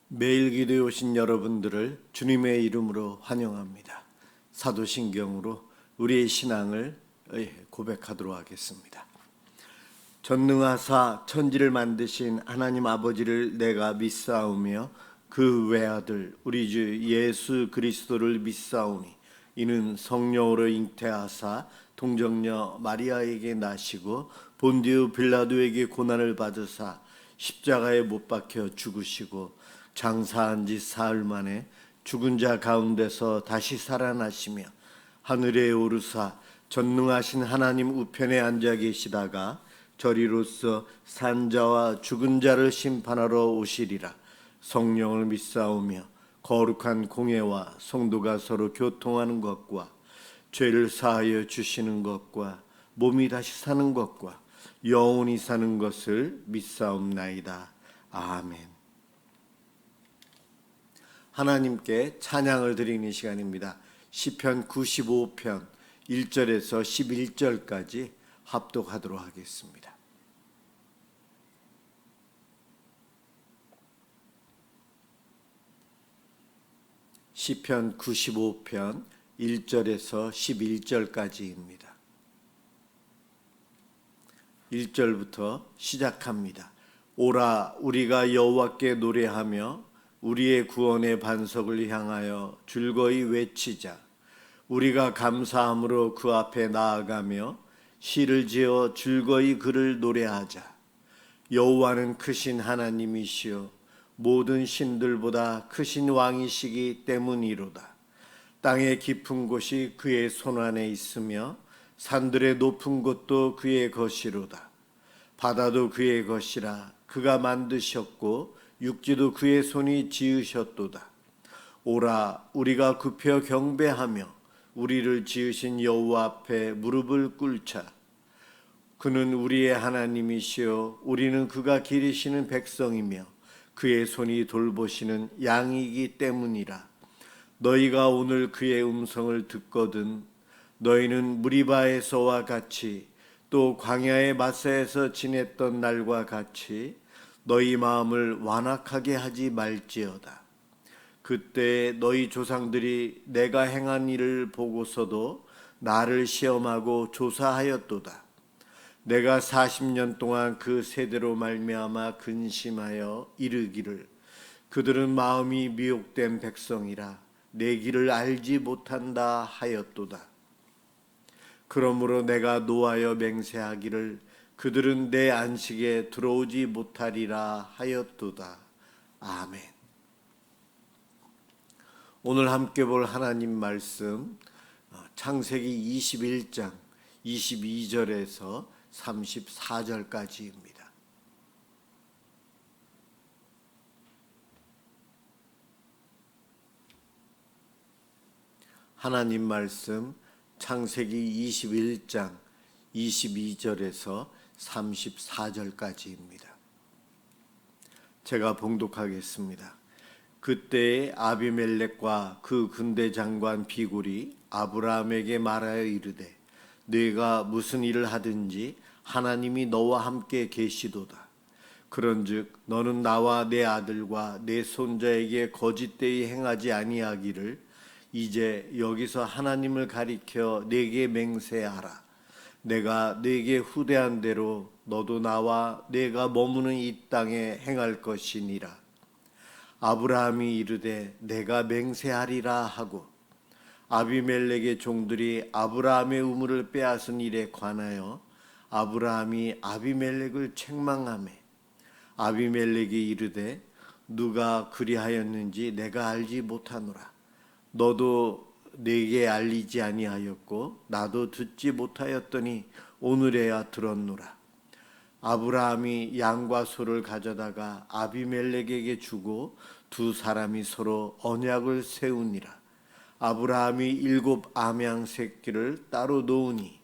매일 기도에 오신 여러분들을 주님의 이름으로 환영합니다. 사도신경으로 우리의 신앙을 고백하도록 하겠습니다. 전능하사 천지를 만드신 하나님 아버지를 내가 믿사오며 그 외아들 우리 주 예수 그리스도를 믿사오니 이는 성령으로 잉태하사 동정녀 마리아에게 나시고 본디오 빌라도에게 고난을 받으사 십자가에 못 박혀 죽으시고 장사한 지 사흘 만에 죽은 자 가운데서 다시 살아나시며 하늘에 오르사 전능하신 하나님 우편에 앉아 계시다가 저리로서 산자와 죽은 자를 심판하러 오시리라. 성령을 믿사오며 거룩한 공예와 성도가 서로 교통하는 것과 죄를 사하여 주시는 것과 몸이 다시 사는 것과 영원히 사는 것을 믿사옵나이다. 아멘. 하나님께 찬양을 드리는 시간입니다. 시편 95편 1절에서 11절까지 합독하도록 하겠습니다. 시편 95편 1절에서 11절까지입니다. 1절부터 시작합니다. 오라 우리가 여호와께 노래하며 우리의 구원의 반석을 향하여 즐거이 외치자. 우리가 감사함으로 그 앞에 나아가며 시를 지어 즐거이 그를 노래하자. 여호와는 크신 하나님이시요 모든 신들보다 크신 왕이시기 때문이로다. 땅의 깊은 곳이 그의 손안에 있으며 산들의 높은 곳도 그의 것이로다. 바다도 그의 것이라 그가 만드셨고 육지도 그의 손이 지으셨도다. 오라 우리가 굽혀 경배하며 우리를 지으신 여호와 앞에 무릎을 꿇자. 그는 우리의 하나님이시요 우리는 그가 기르시는 백성이며 그의 손이 돌보시는 양이기 때문이라. 너희가 오늘 그의 음성을 듣거든 너희는 무리바에서와 같이 또 광야의 마사에서 지냈던 날과 같이 너희 마음을 완악하게 하지 말지어다. 그때 너희 조상들이 내가 행한 일을 보고서도 나를 시험하고 조사하였도다. 내가 40년 동안 그 세대로 말미암아 근심하여 이르기를 그들은 마음이 미혹된 백성이라 내 길을 알지 못한다 하였도다. 그러므로 내가 노하여 맹세하기를 그들은 내 안식에 들어오지 못하리라 하였도다. 아멘. 오늘 함께 볼 하나님 말씀 창세기 21장 22절에서 34절까지입니다. 하나님 말씀 창세기 21장 22절에서 34절까지입니다. 제가 봉독하겠습니다. 그때에 아비멜렉과 그 군대 장관 비굴이 아브라함에게 말하여 이르되 네가 무슨 일을 하든지 하나님이 너와 함께 계시도다. 그런즉 너는 나와 내 아들과 내 손자에게 거짓되이 행하지 아니하기를 이제 여기서 하나님을 가리켜 내게 맹세하라. 내가 네게 후대한 대로 너도 나와 내가 머무는 이 땅에 행할 것이니라. 아브라함이 이르되 내가 맹세하리라 하고 아비멜렉의 종들이 아브라함의 우물을 빼앗은 일에 관하여 아브라함이 아비멜렉을 책망하매 아비멜렉이 이르되 누가 그리하였는지 내가 알지 못하노라. 너도 내게 알리지 아니하였고 나도 듣지 못하였더니 오늘에야 들었노라. 아브라함이 양과 소를 가져다가 아비멜렉에게 주고 두 사람이 서로 언약을 세우니라. 아브라함이 7 암양 새끼를 따로 놓으니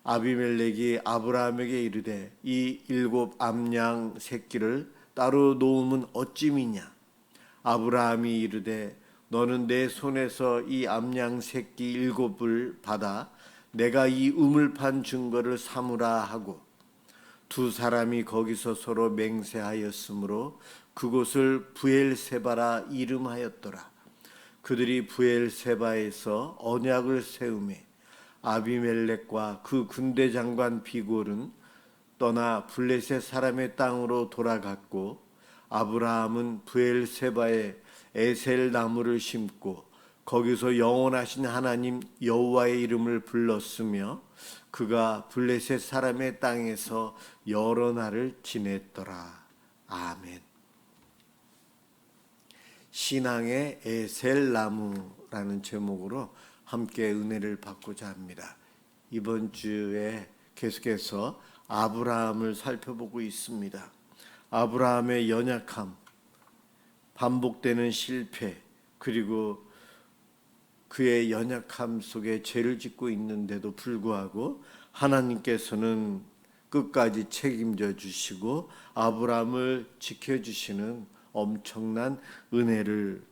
아비멜렉이 아브라함에게 이르되 이 7 암양 새끼를 따로 놓으면 어찌미냐. 아브라함이 이르되 너는 내 손에서 이 암양 새끼 7을 받아 내가 이 우물판 증거를 삼으라 하고 두 사람이 거기서 서로 맹세하였으므로 그곳을 부엘세바라 이름하였더라. 그들이 부엘세바에서 언약을 세우매 아비멜렉과 그 군대 장관 비골은 떠나 블레셋 사람의 땅으로 돌아갔고, 아브라함은 부엘세바에 에셀 나무를 심고 거기서 영원하신 하나님 여호와의 이름을 불렀으며 그가 블레셋 사람의 땅에서 여러 날을 지냈더라. 아멘. 신앙의 에셀 나무라는 제목으로 함께 은혜를 받고자 합니다. 이번 주에 계속해서 아브라함을 살펴보고 있습니다. 아브라함의 연약함, 반복되는 실패, 그리고 그의 연약함 속에 죄를 짓고 있는데도 불구하고 하나님께서는 끝까지 책임져 주시고 아브라함을 지켜주시는 엄청난 은혜를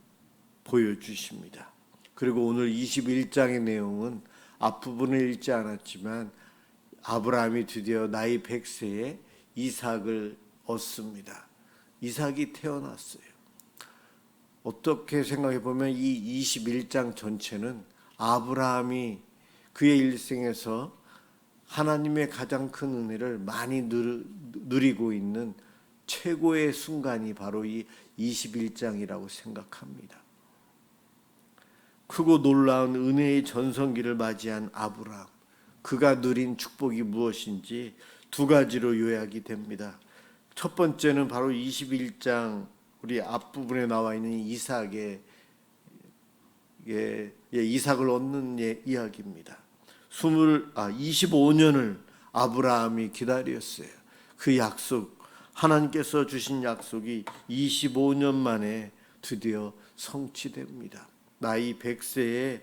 보여주십니다. 그리고 오늘 21장의 내용은 앞부분을 읽지 않았지만 아브라함이 드디어 나이 100세에 이삭을 얻습니다. 이삭이 태어났어요. 어떻게 생각해 보면 이 21장 전체는 아브라함이 그의 일생에서 하나님의 가장 큰 은혜를 많이 누리고 있는 최고의 순간이 바로 이 21장이라고 생각합니다. 크고 놀라운 은혜의 전성기를 맞이한 아브라함, 그가 누린 축복이 무엇인지 두 가지로 요약이 됩니다. 첫 번째는 바로 21장 우리 앞부분에 나와 있는 이삭을 얻는 이야기입니다. 25년을 아브라함이 기다렸어요. 그 약속, 하나님께서 주신 약속이 25년 만에 드디어 성취됩니다. 나이 100세에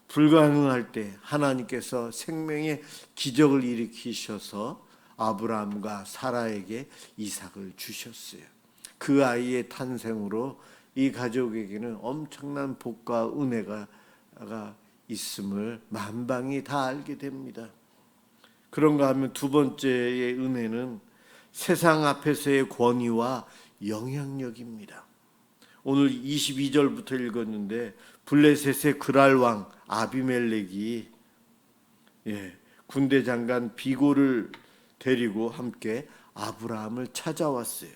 불가능할 때 하나님께서 생명의 기적을 일으키셔서 아브라함과 사라에게 이삭을 주셨어요. 그 아이의 탄생으로 이 가족에게는 엄청난 복과 은혜가 있음을 만방이 다 알게 됩니다. 그런가 하면 두 번째의 은혜는 세상 앞에서의 권위와 영향력입니다. 오늘 22절부터 읽었는데 블레셋의 그랄 왕 아비멜렉이 군대 장관 비골을 데리고 함께 아브라함을 찾아왔어요.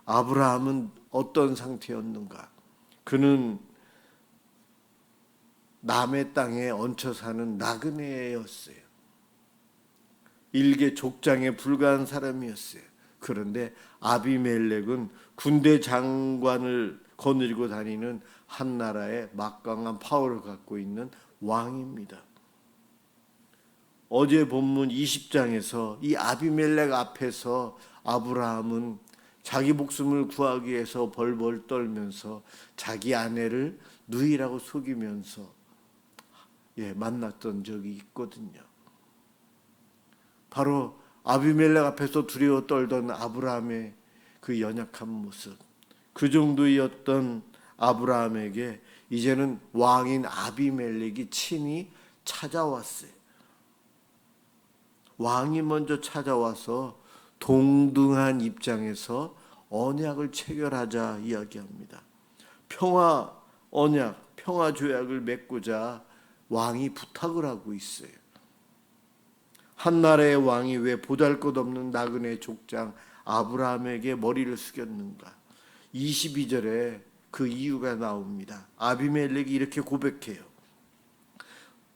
아브라함은 어떤 상태였는가? 그는 남의 땅에 얹혀 사는 나그네였어요. 일개 족장에 불과한 사람이었어요. 그런데 아비멜렉은 군대 장관을 거느리고 다니는 한 나라의 막강한 파워를 갖고 있는 왕입니다. 어제 본문 20장에서 이 아비멜렉 앞에서 아브라함은 자기 목숨을 구하기 위해서 벌벌 떨면서 자기 아내를 누이라고 속이면서 만났던 적이 있거든요. 바로 아비멜렉 앞에서 두려워 떨던 아브라함의 그 연약한 모습, 그 정도였던 아브라함에게 이제는 왕인 아비멜렉이 친히 찾아왔어요. 왕이 먼저 찾아와서 동등한 입장에서 언약을 체결하자 이야기합니다. 평화 언약, 평화 조약을 맺고자 왕이 부탁을 하고 있어요. 한 나라의 왕이 왜 보잘것없는 나그네 족장 아브라함에게 머리를 숙였는가? 22절에 그 이유가 나옵니다. 아비멜렉이 이렇게 고백해요.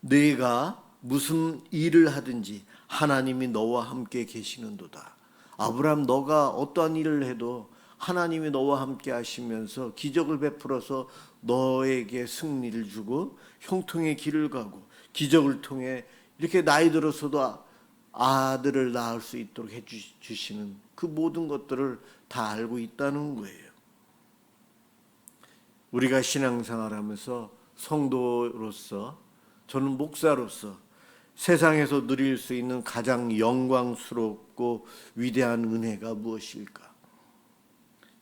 네가 무슨 일을 하든지 하나님이 너와 함께 계시는도다. 아브라함, 너가 어떠한 일을 해도 하나님이 너와 함께 하시면서 기적을 베풀어서 너에게 승리를 주고 형통의 길을 가고 기적을 통해 이렇게 나이 들어서도 아들을 낳을 수 있도록 해주시는 그 모든 것들을 다 알고 있다는 거예요. 우리가 신앙생활하면서 성도로서, 저는 목사로서 세상에서 누릴 수 있는 가장 영광스럽고 위대한 은혜가 무엇일까?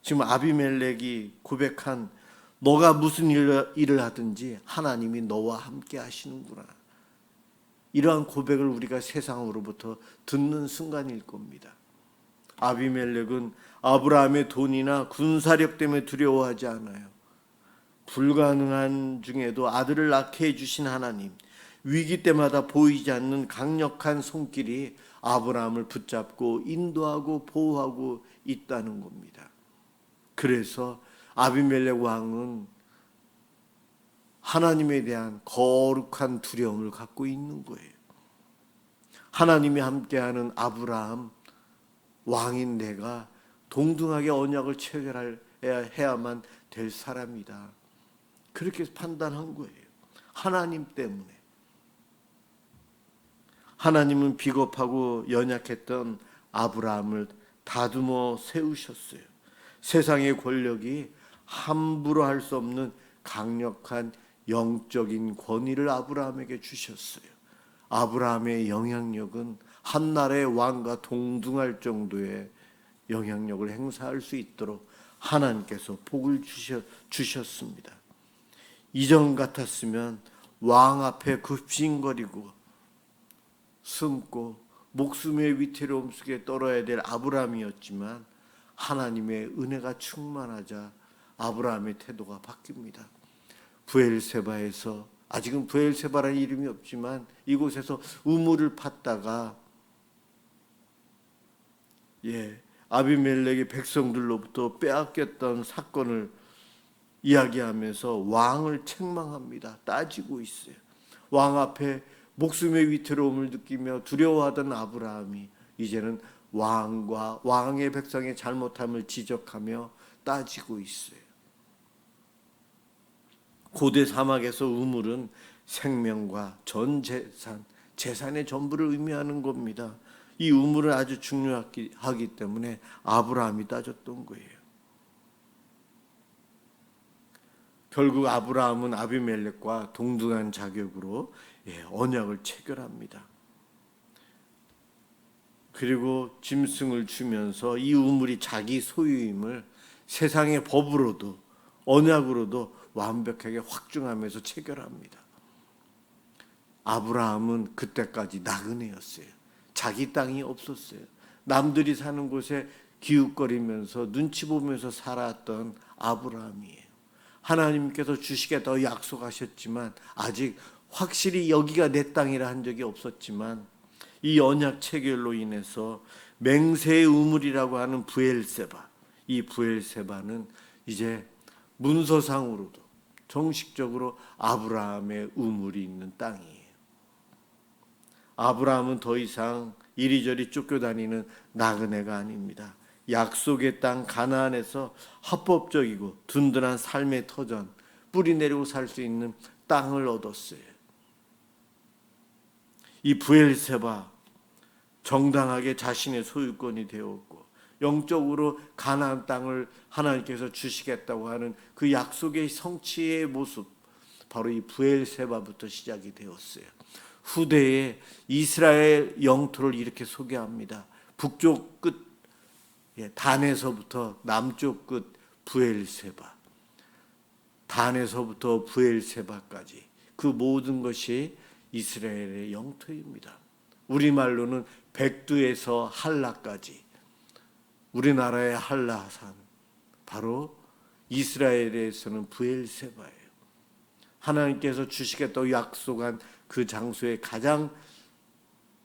지금 아비멜렉이 고백한 너가 무슨 일을 하든지 하나님이 너와 함께 하시는구나. 이러한 고백을 우리가 세상으로부터 듣는 순간일 겁니다. 아비멜렉은 아브라함의 돈이나 군사력 때문에 두려워하지 않아요. 불가능한 중에도 아들을 낳게 해주신 하나님, 위기 때마다 보이지 않는 강력한 손길이 아브라함을 붙잡고 인도하고 보호하고 있다는 겁니다. 그래서 아비멜렉 왕은 하나님에 대한 거룩한 두려움을 갖고 있는 거예요. 하나님이 함께하는 아브라함 왕인 내가 동등하게 언약을 체결해야만 될 사람이다. 그렇게 판단한 거예요. 하나님 때문에. 하나님은 비겁하고 연약했던 아브라함을 다듬어 세우셨어요. 세상의 권력이 함부로 할 수 없는 강력한 영적인 권위를 아브라함에게 주셨어요. 아브라함의 영향력은 한 나라의 왕과 동등할 정도의 영향력을 행사할 수 있도록 하나님께서 복을 주셨습니다. 이전 같았으면 왕 앞에 급신거리고 숨고 목숨의 위태로움 속에 떨어야 될 아브라함이었지만 하나님의 은혜가 충만하자 아브라함의 태도가 바뀝니다. 브엘세바에서, 아직은 브엘세바라는 이름이 없지만 이곳에서 우물을 팠다가 아비멜렉의 백성들로부터 빼앗겼던 사건을 이야기하면서 왕을 책망합니다. 따지고 있어요. 왕 앞에 목숨의 위태로움을 느끼며 두려워하던 아브라함이 이제는 왕과 왕의 백성의 잘못함을 지적하며 따지고 있어요. 고대 사막에서 우물은 생명과 전 재산, 재산의 전부를 의미하는 겁니다. 이 우물은 아주 중요하기 때문에 아브라함이 따졌던 거예요. 결국 아브라함은 아비멜렉과 동등한 자격으로 언약을 체결합니다. 그리고 짐승을 주면서 이 우물이 자기 소유임을 세상의 법으로도 언약으로도 완벽하게 확증하면서 체결합니다. 아브라함은 그때까지 나그네였어요. 자기 땅이 없었어요. 남들이 사는 곳에 기웃거리면서 눈치 보면서 살았던 아브라함이에요. 하나님께서 주시겠다고 약속하셨지만 아직 확실히 여기가 내 땅이라 한 적이 없었지만 이 언약 체결로 인해서 맹세의 우물이라고 하는 브엘세바, 이 브엘세바는 이제 문서상으로도 정식적으로 아브라함의 우물이 있는 땅이에요. 아브라함은 더 이상 이리저리 쫓겨다니는 나그네가 아닙니다. 약속의 땅 가나안에서 합법적이고 든든한 삶의 터전, 뿌리 내리고 살 수 있는 땅을 얻었어요. 이 브엘세바, 정당하게 자신의 소유권이 되었고 영적으로 가나안 땅을 하나님께서 주시겠다고 하는 그 약속의 성취의 모습, 바로 이 브엘세바부터 시작이 되었어요. 후대에 이스라엘 영토를 이렇게 소개합니다. 북쪽 끝 단에서부터 남쪽 끝 브엘세바, 단에서부터 브엘세바까지 그 모든 것이 이스라엘의 영토입니다. 우리말로는 백두에서 할라까지, 우리나라의 한라산, 바로 이스라엘에서는 브엘세바예요. 하나님께서 주시겠다고 약속한 그 장소의 가장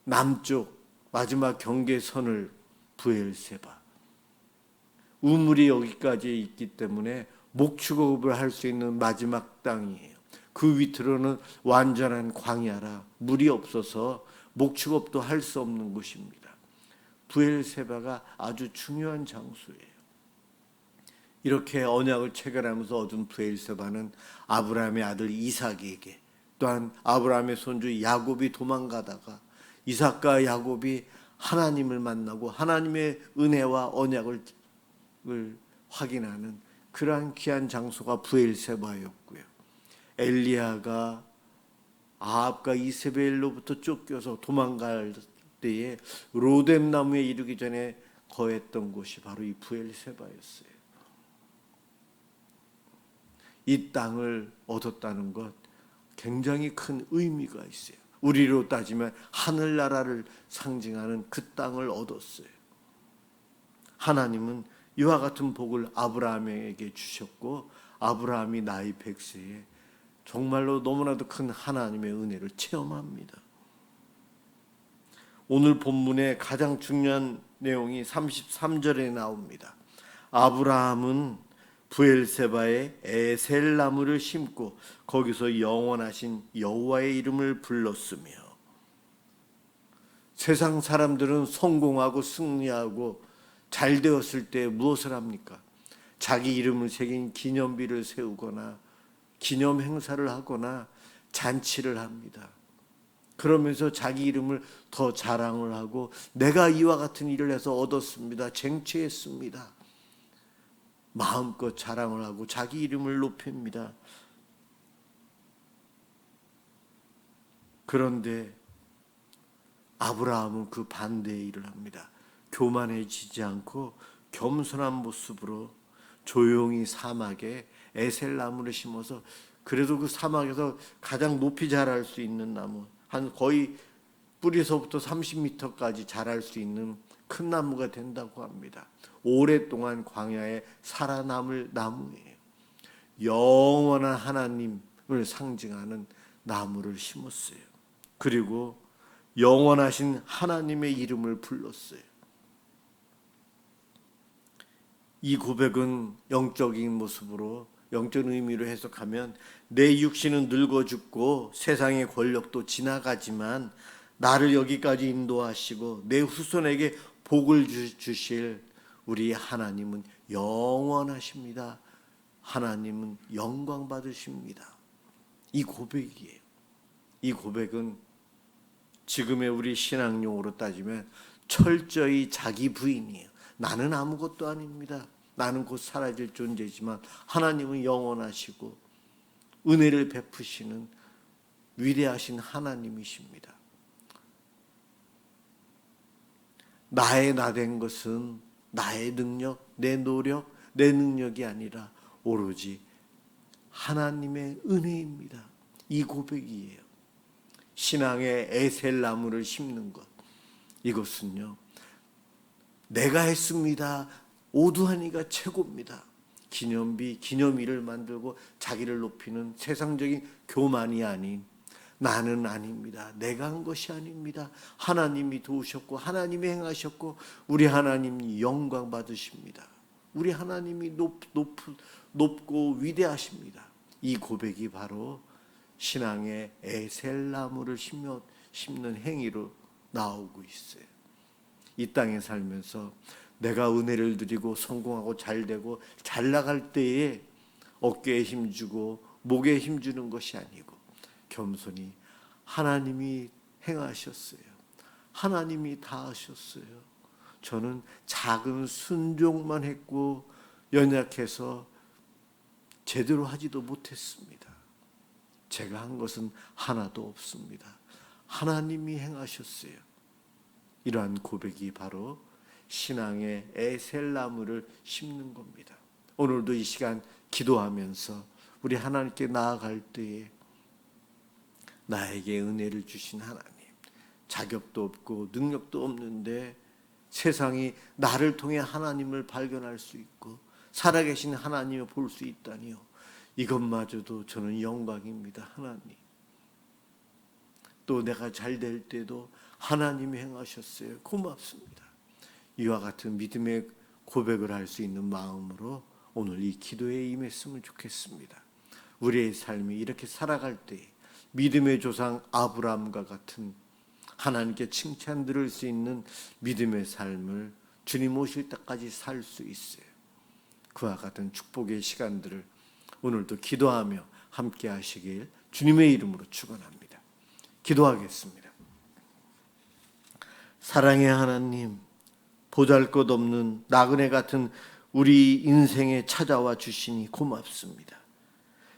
남쪽 마지막 경계선을 브엘세바, 우물이 여기까지 있기 때문에 목축업을 할 수 있는 마지막 땅이에요. 그 밑으로는 완전한 광야라 물이 없어서 목축업도 할 수 없는 곳입니다. 브엘세바가 아주 중요한 장소예요. 이렇게 언약을 체결하면서 얻은 브엘세바는 아브라함의 아들 이삭에게, 또한 아브라함의 손주 야곱이 도망가다가 이삭과 야곱이 하나님을 만나고 하나님의 은혜와 언약을 확인하는 그러한 귀한 장소가 브엘세바였고요. 엘리야가 아합과 이세벨로부터 쫓겨서 도망갈 때에 로뎀 나무에 이르기 전에 거했던 곳이 바로 이 브엘세바였어요. 이 땅을 얻었다는 것 굉장히 큰 의미가 있어요. 우리로 따지면 하늘나라를 상징하는 그 땅을 얻었어요. 하나님은 이와 같은 복을 아브라함에게 주셨고 아브라함이 나이 100세에 정말로 너무나도 큰 하나님의 은혜를 체험합니다. 오늘 본문의 가장 중요한 내용이 33절에 나옵니다. 아브라함은 브엘세바에 에셀나무를 심고 거기서 영원하신 여호와의 이름을 불렀으며, 세상 사람들은 성공하고 승리하고 잘 되었을 때 무엇을 합니까? 자기 이름을 새긴 기념비를 세우거나 기념 행사를 하거나 잔치를 합니다. 그러면서 자기 이름을 더 자랑을 하고 내가 이와 같은 일을 해서 얻었습니다, 쟁취했습니다, 마음껏 자랑을 하고 자기 이름을 높입니다. 그런데 아브라함은 그 반대의 일을 합니다. 교만해지지 않고 겸손한 모습으로 조용히 사막에 에셀나무를 심어서, 그래도 그 사막에서 가장 높이 자랄 수 있는 나무, 한 거의 뿌리서부터 30m까지 자랄 수 있는 큰 나무가 된다고 합니다. 오랫동안 광야에 살아남을 나무예요. 영원한 하나님을 상징하는 나무를 심었어요. 그리고 영원하신 하나님의 이름을 불렀어요. 이 고백은 영적인 모습으로, 영적 의미로 해석하면 내 육신은 늙어 죽고 세상의 권력도 지나가지만 나를 여기까지 인도하시고 내 후손에게 복을 주실 우리 하나님은 영원하십니다. 하나님은 영광 받으십니다. 이 고백이에요. 이 고백은 지금의 우리 신앙용어로 따지면 철저히 자기 부인이에요. 나는 아무것도 아닙니다. 나는 곧 사라질 존재지만 하나님은 영원하시고 은혜를 베푸시는 위대하신 하나님이십니다. 나의 나된 것은 나의 능력, 내 노력, 내 능력이 아니라 오로지 하나님의 은혜입니다. 이 고백이에요. 신앙의 에셀나무를 심는 것, 이것은요, 내가 했습니다, 오두하니가 최고입니다, 기념비, 기념일을 만들고 자기를 높이는 세상적인 교만이 아닌, 나는 아닙니다, 내가 한 것이 아닙니다, 하나님이 도우셨고 하나님이 행하셨고 우리 하나님이 영광 받으십니다. 우리 하나님이 높고 위대하십니다. 이 고백이 바로 신앙의 에셀나무를 심는 행위로 나오고 있어요. 이 땅에 살면서 내가 은혜를 누리고 성공하고 잘되고 잘 나갈 때에 어깨에 힘주고 목에 힘주는 것이 아니고 겸손히 하나님이 행하셨어요. 하나님이 다 하셨어요. 저는 작은 순종만 했고 연약해서 제대로 하지도 못했습니다. 제가 한 것은 하나도 없습니다. 하나님이 행하셨어요. 이러한 고백이 바로 신앙의 에셀나무를 심는 겁니다. 오늘도 이 시간 기도하면서 우리 하나님께 나아갈 때에 나에게 은혜를 주신 하나님, 자격도 없고 능력도 없는데 세상이 나를 통해 하나님을 발견할 수 있고 살아계신 하나님을 볼 수 있다니요, 이것마저도 저는 영광입니다. 하나님, 또 내가 잘 될 때도 하나님이 행하셨어요. 고맙습니다. 이와 같은 믿음의 고백을 할 수 있는 마음으로 오늘 이 기도에 임했으면 좋겠습니다. 우리의 삶이 이렇게 살아갈 때 믿음의 조상 아브라함과 같은 하나님께 칭찬 들을 수 있는 믿음의 삶을 주님 오실 때까지 살 수 있어요. 그와 같은 축복의 시간들을 오늘도 기도하며 함께 하시길 주님의 이름으로 축원합니다. 기도하겠습니다. 사랑의 하나님, 보잘것없는 나그네 같은 우리 인생에 찾아와 주시니 고맙습니다.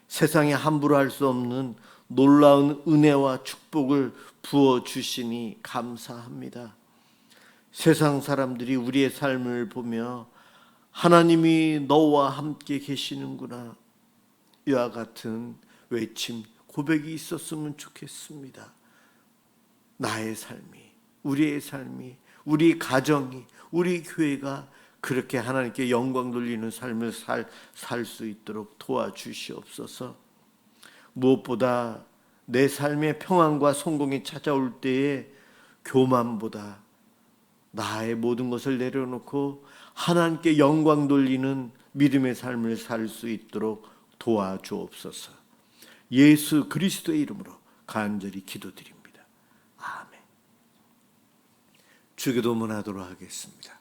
세상에 함부로 할 수 없는 놀라운 은혜와 축복을 부어 주시니 감사합니다. 세상 사람들이 우리의 삶을 보며 하나님이 너와 함께 계시는구나, 이와 같은 외침, 고백이 있었으면 좋겠습니다. 나의 삶이, 우리의 삶이, 우리 가정이, 우리 교회가 그렇게 하나님께 영광 돌리는 삶을 살 수 있도록 도와주시옵소서. 무엇보다 내 삶의 평안과 성공이 찾아올 때에 교만보다 나의 모든 것을 내려놓고 하나님께 영광 돌리는 믿음의 삶을 살 수 있도록 도와주옵소서. 예수 그리스도의 이름으로 간절히 기도드립니다. 아멘. 주기도문 하도록 하겠습니다.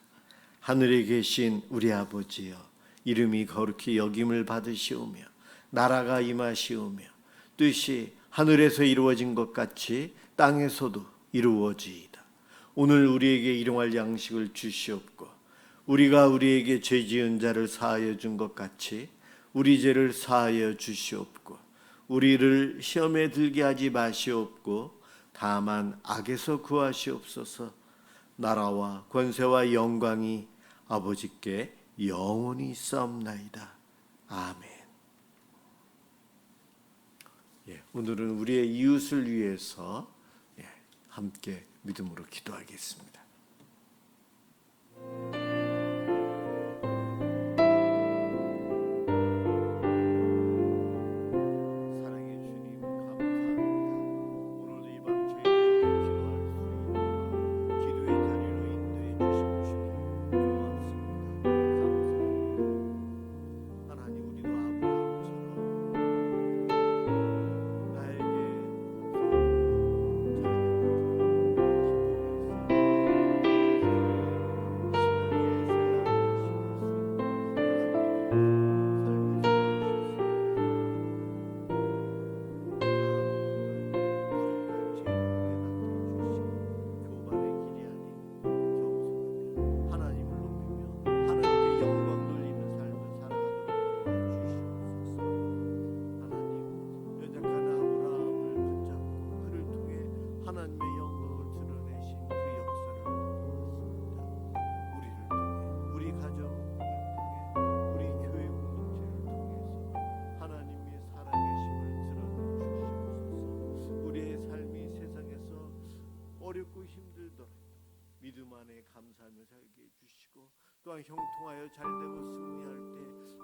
하늘에 계신 우리 아버지여, 이름이 거룩히 여김을 받으시오며 나라가 임하시오며 뜻이 하늘에서 이루어진 것 같이 땅에서도 이루어지이다. 오늘 우리에게 일용할 양식을 주시옵고 우리가 우리에게 죄 지은 자를 사하여 준 것 같이 우리 죄를 사하여 주시옵고 우리를 시험에 들게 하지 마시옵고 다만 악에서 구하시옵소서. 나라와 권세와 영광이 아버지께 영원히 있사옵나이다. 아멘. 오늘은 우리의 이웃을 위해서 함께 믿음으로 기도하겠습니다. 어렵고 힘들더라도 믿음 안에 감사하며 살게 해주시고 또한 형통하여 잘되고 승리할 때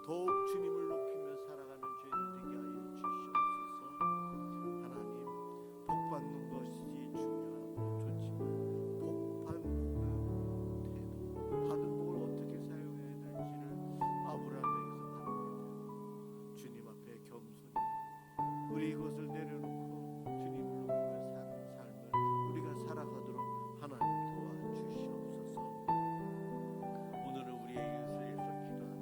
더욱 주님을 높이며 살아가는 죄들 되게 하여 주시옵소서. 하나님, 복 받는 것이 중요하고 좋지만 복 받는 태도, 받은 복을 어떻게 사용해야 될지를 아브라함에게서 받게 되고 주님 앞에 겸손히 우리 것을 내려놓고 주님을 높이며 사는 삶을 우리가 살아가도록 하나님 도와주시옵소서. 오늘은 우리의 이웃을 위해서 기도하며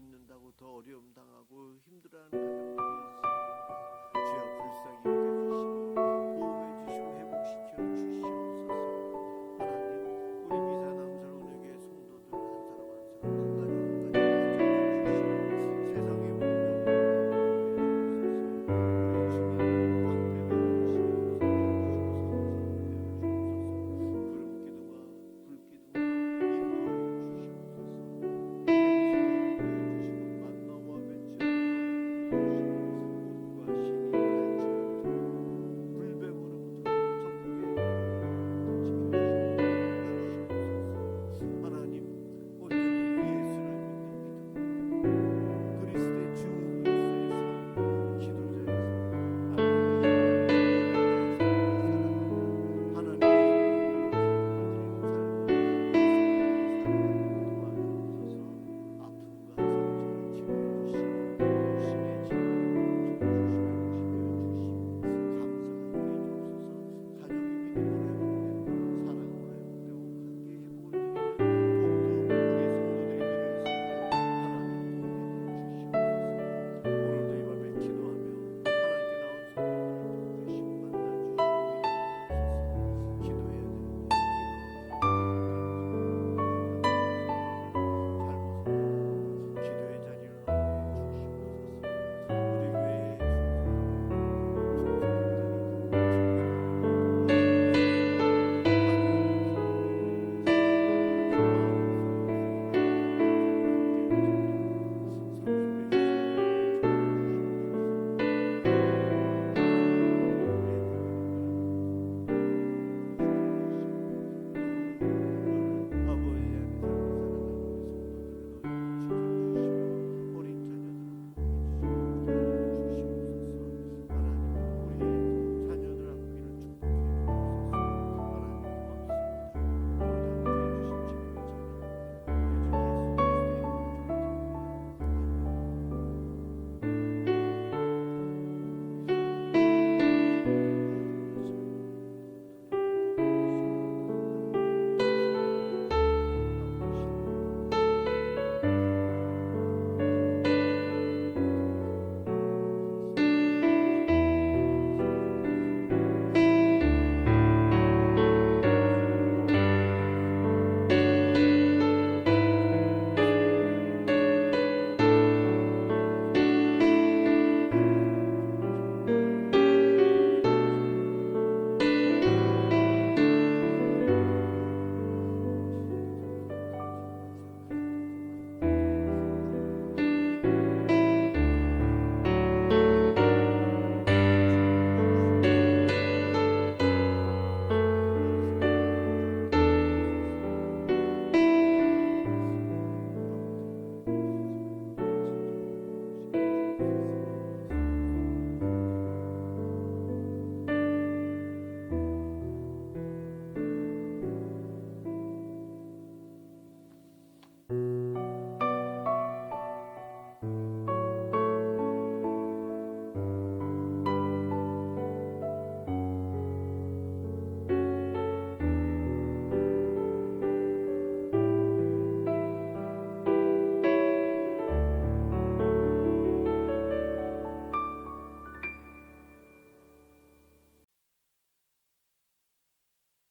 있는다고 더 어려움 당하고 힘들어하는 가정들이 있어.